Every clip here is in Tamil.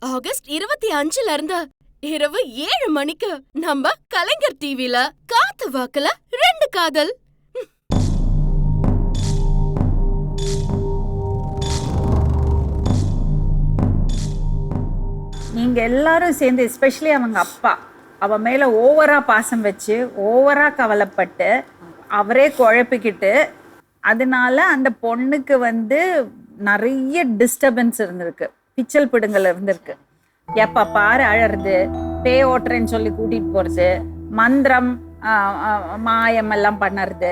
ஆகஸ்ட் 25ல இருந்து இரவு 7 மணிக்கு நம்ம கலைஞர் டிவில காத்து வாக்குல 2 காதல். நீங்க எல்லாரும் சேர்ந்து எஸ்பெஷலி அவங்க அப்பா அவ மேல ஓவரா பாசம் வச்சு ஓவரா கவலைப்பட்டு அவரே குழப்பிக்கிட்டு அதனால அந்த பொண்ணுக்கு நிறைய டிஸ்டர்பன்ஸ் இருந்திருக்கு, பிச்சல் பிடுங்கல் இருந்திருக்கு. எப்ப பாரு அழறது, பேய் ஓட்டுறேன்னு சொல்லி கூட்டிட்டு போறது, மந்திரம் மாயம் எல்லாம் பண்ணுறது,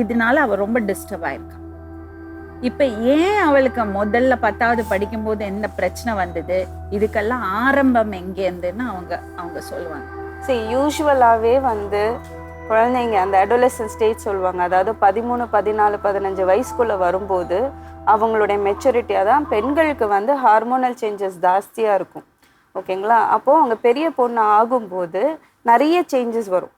இதனால அவ ரொம்ப டிஸ்டர்ப் ஆயிருக்கா. இப்ப ஏன் அவளுக்கு முதல்ல 10வது படிக்கும்போது என்ன பிரச்சனை வந்தது, இதுக்கெல்லாம் ஆரம்பம் எங்கேருந்துன்னு அவங்க சொல்லுவாங்க. சரி, யூஸ்வலாகவே குழந்தைங்க அந்த அடோலசன்ட் ஸ்டேஜ் சொல்லுவாங்க, அதாவது 13, 14, 15 வயசுக்குள்ளே வரும்போது அவங்களுடைய மெச்சூரிட்டி, அதான் பெண்களுக்கு ஹார்மோனல் சேஞ்சஸ் ஜாஸ்தியாக இருக்கும். ஓகேங்களா? அப்போது அவங்க பெரிய பொண்ணு ஆகும்போது நிறைய சேஞ்சஸ் வரும்.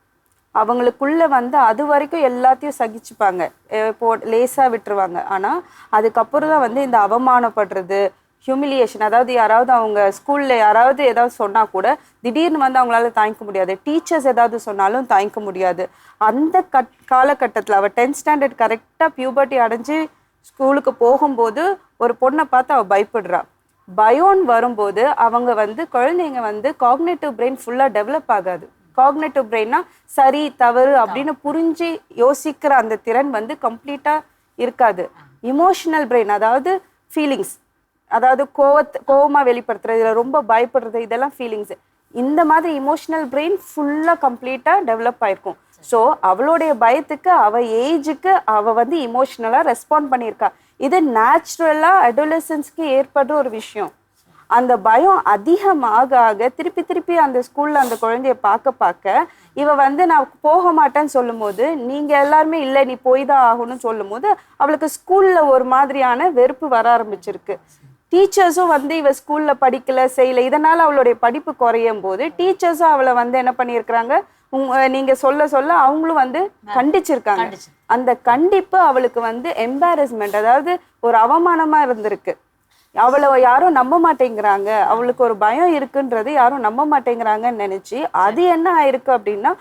அவங்களுக்குள்ள அது வரைக்கும் எல்லாத்தையும் சகிச்சுப்பாங்க, இப்போ லேசாக விட்டுருவாங்க. ஆனால் அதுக்கப்புறம் தான் இந்த அவமானப்படுறது, ஹியூமிலியேஷன், அதாவது யாராவது அவங்க ஸ்கூலில் யாராவது ஏதாவது சொன்னால் கூட திடீர்னு அவங்களால தாங்கிக்க முடியாது. டீச்சர்ஸ் ஏதாவது சொன்னாலும் தாங்கிக்க முடியாது. அந்த காலகட்டத்தில் அவள் 10th ஸ்டாண்டர்ட் கரெக்டாக பியூபர்ட்டி அடைஞ்சு ஸ்கூலுக்கு போகும்போது ஒரு பொண்ணை பார்த்து அவள் பயப்படுறா. பயோன்னு வரும்போது அவங்க குழந்தைங்க காக்னேட்டிவ் பிரெயின் ஃபுல்லாக டெவலப் ஆகாது. காக்னேட்டிவ் பிரெயின்னா சரி தவறு அப்படின்னு புரிஞ்சு யோசிக்கிற அந்த திறன் கம்ப்ளீட்டாக இருக்காது. இமோஷனல் பிரெயின், அதாவது ஃபீலிங்ஸ், அதாவது கோவமாக வெளிப்படுத்துறது, இதில் ரொம்ப பயப்படுறது, இதெல்லாம் ஃபீலிங்ஸு. இந்த மாதிரி இமோஷனல் பிரெயின் ஃபுல்லாக கம்ப்ளீட்டாக டெவலப் ஆயிருக்கும். ஸோ அவளுடைய பயத்துக்கு அவள் ஏஜுக்கு அவள் இமோஷ்னலாக ரெஸ்பாண்ட் பண்ணியிருக்கா. இது நேச்சுரலாக அடோலசன்ஸ்க்கு ஏற்படுற ஒரு விஷயம். அந்த பயம் அதிகமாக ஆக திருப்பி திருப்பி அந்த ஸ்கூலில் அந்த குழந்தைய பார்க்க இவ நான் போக மாட்டேன்னு சொல்லும் போது, நீங்கள் எல்லாருமே இல்லை நீ போய் தான் ஆகணும்னு சொல்லும் போது அவளுக்கு ஸ்கூலில் ஒரு மாதிரியான வெறுப்பு வர ஆரம்பிச்சிருக்கு. டீச்சர்ஸும் இவ ஸ்கூலில் படிக்கலை செய்யலை, இதனால் அவளுடைய படிப்பு குறையும் போது டீச்சர்ஸும் அவளை என்ன பண்ணியிருக்கிறாங்க, நீங்கள் சொல்ல அவங்களும் கண்டிச்சிருக்காங்க. அந்த கண்டிப்பு அவளுக்கு எம்பாரஸ்மெண்ட், அதாவது ஒரு அவமானமாக இருந்திருக்கு. அவளை யாரும் நம்ப மாட்டேங்கிறாங்க, அவளுக்கு ஒரு பயம் இருக்குன்றது யாரும் நம்ப மாட்டேங்கிறாங்கன்னு நினைச்சு அது என்ன ஆயிருக்கு அப்படின்னா